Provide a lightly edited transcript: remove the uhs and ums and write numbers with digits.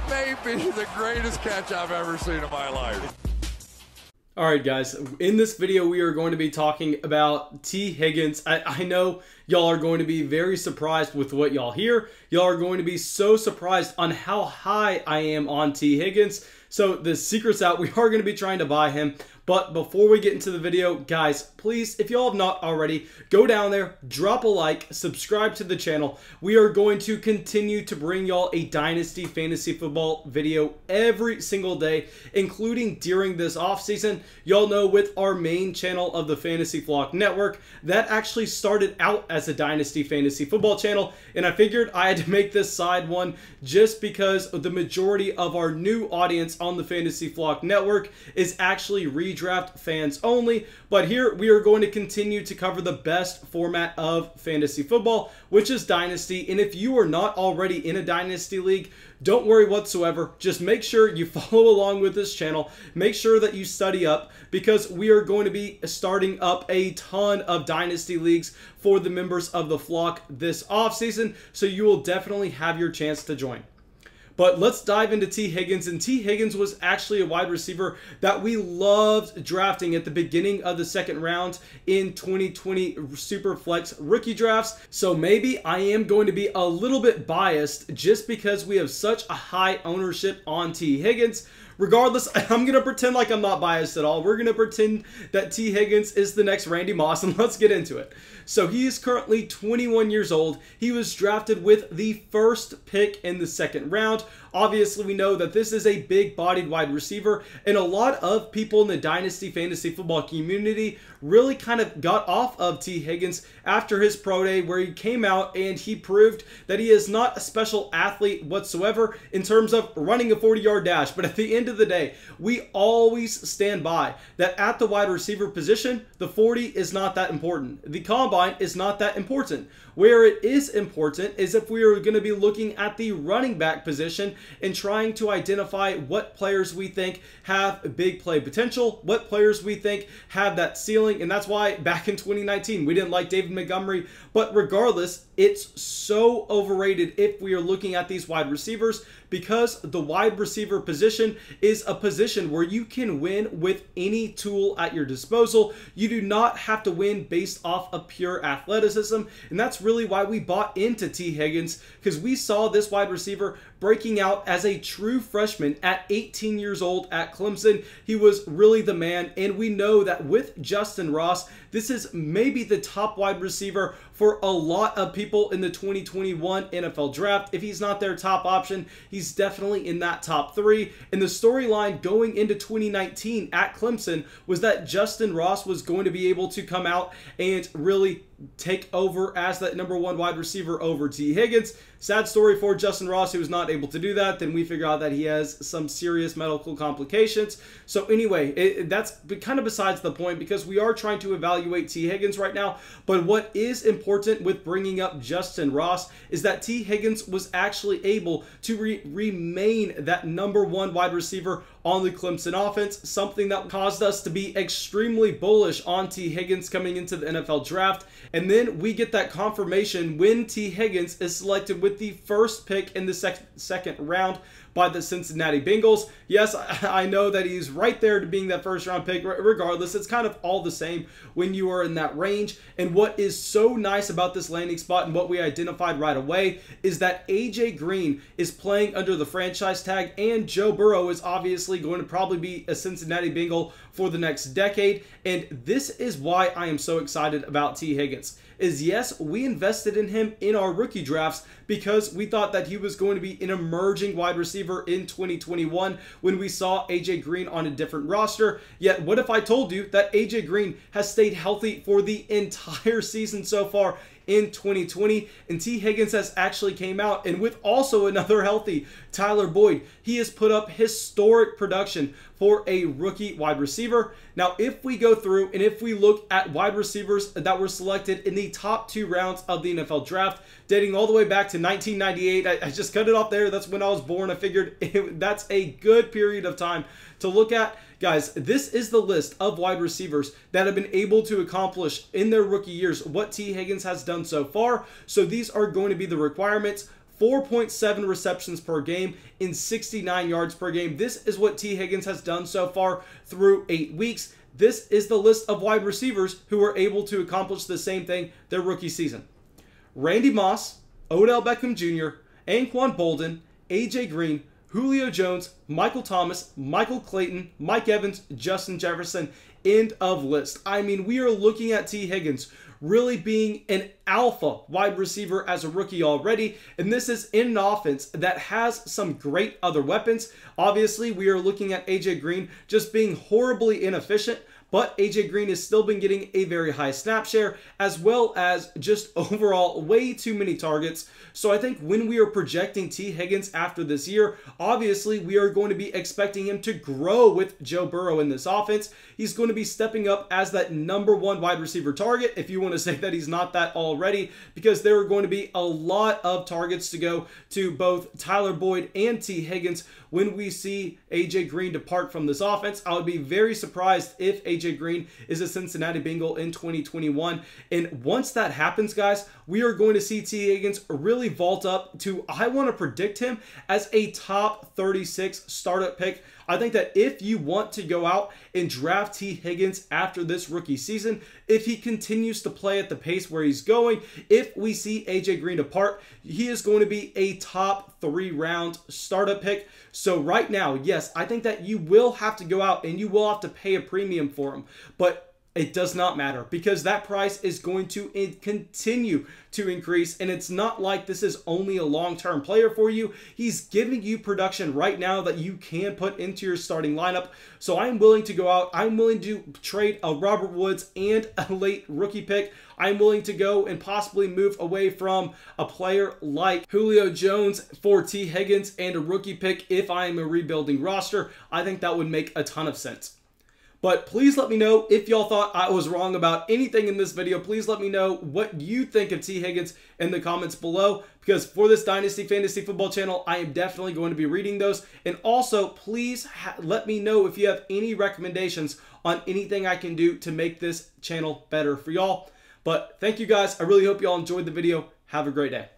That may be the greatest catch I've ever seen in my life. Alright guys, in this video we are going to be talking about T. Higgins. I know y'all are going to be very surprised with what y'all hear. Y'all are going to be so surprised on how high I am on T. Higgins. So the secret's out, we are going to be trying to buy him. But before we get into the video, guys, please, if y'all have not already, go down there, drop a like, subscribe to the channel. We are going to continue to bring y'all a Dynasty Fantasy Football video every single day, including during this offseason. Y'all know with our main channel of the Fantasy Flock Network, that actually started out as a Dynasty Fantasy Football channel, and I figured I had to make this side one just because the majority of our new audience on the Fantasy Flock Network is actually redraft fans only. But here we are going to continue to cover the best format of fantasy football, which is Dynasty. And if you are not already in a Dynasty league, don't worry whatsoever. Just make sure you follow along with this channel. Make sure that you study up, because we are going to be starting up a ton of Dynasty leagues for the members of the flock this offseason. So you will definitely have your chance to join. But let's dive into T. Higgins. And T. Higgins was actually a wide receiver that we loved drafting at the beginning of the second round in 2020 Superflex rookie drafts. So maybe I am going to be a little bit biased just because we have such a high ownership on T. Higgins. Regardless, I'm going to pretend like I'm not biased at all. We're going to pretend that T. Higgins is the next Randy Moss, and let's get into it. So he is currently 21 years old. He was drafted with the first pick in the second round. Obviously, we know that this is a big-bodied wide receiver, and a lot of people in the Dynasty Fantasy Football community really kind of got off of T. Higgins after his pro day, where he came out and he proved that he is not a special athlete whatsoever in terms of running a 40-yard dash. But at the end of the day, we always stand by that at the wide receiver position, the 40 is not that important. The combine is not that important. Where it is important is if we are going to be looking at the running back position and trying to identify what players we think have big play potential, what players we think have that ceiling. And that's why back in 2019, we didn't like David Montgomery. But regardless, it's so overrated if we are looking at these wide receivers, because the wide receiver position is a position where you can win with any tool at your disposal. You do not have to win based off of pure athleticism. And that's really why we bought into T. Higgins, because we saw this wide receiver breaking out as a true freshman at 18 years old at Clemson. He was really the man, and we know that with Justin Ross, this is maybe the top wide receiver for a lot of people in the 2021 NFL draft. If he's not their top option, he's definitely in that top three. And the storyline going into 2019 at Clemson was that Justin Ross was going to be able to come out and really take over as that #1 wide receiver over T. Higgins. Sad story for Justin Ross, who was not able to do that. Then we figure out that he has some serious medical complications. So anyway, that's kind of besides the point, because we are trying to evaluate T. Higgins right now. But what is important with bringing up Justin Ross is that T. Higgins was actually able to remain that #1 wide receiver on the Clemson offense, something that caused us to be extremely bullish on T. Higgins coming into the NFL draft. And then we get that confirmation when T. Higgins is selected with the first pick in the second round by the Cincinnati Bengals. Yes, I know that he's right there to being that first round pick. Regardless, it's kind of all the same when you are in that range. And what is so nice about this landing spot and what we identified right away is that AJ Green is playing under the franchise tag, and Joe Burrow is obviously going to probably be a Cincinnati Bengal for the next decade. And this is why I am so excited about T. Higgins. Is yes, we invested in him in our rookie drafts because we thought that he was going to be an emerging wide receiver in 2021 when we saw AJ Green on a different roster. Yet, what if I told you that AJ Green has stayed healthy for the entire season so far in 2020, and T. Higgins has actually came out, and with also another healthy Tyler Boyd, he has put up historic production for a rookie wide receiver. Now, if we go through and if we look at wide receivers that were selected in the top 2 rounds of the NFL draft, dating all the way back to 1998, I just cut it off there. That's when I was born. I figured that's a good period of time to look at. Guys, this is the list of wide receivers that have been able to accomplish in their rookie years what T. Higgins has done so far. So these are going to be the requirements 4.7 receptions per game and 69 yards per game. This is what T. Higgins has done so far through 8 weeks. This is the list of wide receivers who were able to accomplish the same thing their rookie season. Randy Moss, Odell Beckham Jr., Anquan Bolden, A.J. Green, Julio Jones, Michael Thomas, Michael Clayton, Mike Evans, Justin Jefferson. End of list. I mean, we are looking at T. Higgins really being an alpha wide receiver as a rookie already, and this is in an offense that has some great other weapons. Obviously, we are looking at A.J. Green just being horribly inefficient, but A.J. Green has still been getting a very high snap share, as well as just overall way too many targets. So I think when we are projecting T. Higgins after this year, obviously we are going to be expecting him to grow with Joe Burrow in this offense. He's going to be stepping up as that #1 wide receiver target, if you want to say that he's not that already, because there are going to be a lot of targets to go to both Tyler Boyd and T. Higgins when we see A.J. Green depart from this offense. I would be very surprised if A.J. Green is a Cincinnati Bengal in 2021. And once that happens, guys, we are going to see T. Higgins really vault up to, I want to predict him as a top 36 startup pick. I think that if you want to go out and draft T. Higgins after this rookie season, if he continues to play at the pace where he's going, if we see A.J. Green depart, he is going to be a top 3 round startup pick. So right now, yes, I think that you will have to go out and you will have to pay a premium for him, but it does not matter because that price is going to continue to increase, and it's not like this is only a long-term player for you. He's giving you production right now that you can put into your starting lineup. So I'm willing to go out. I'm willing to trade a Robert Woods and a late rookie pick. I'm willing to go and possibly move away from a player like Julio Jones for T. Higgins and a rookie pick if I am a rebuilding roster. I think that would make a ton of sense. But please let me know if y'all thought I was wrong about anything in this video. Please let me know what you think of T. Higgins in the comments below, because for this Dynasty Fantasy Football channel, I am definitely going to be reading those. And also, please let me know if you have any recommendations on anything I can do to make this channel better for y'all. But thank you guys. I really hope y'all enjoyed the video. Have a great day.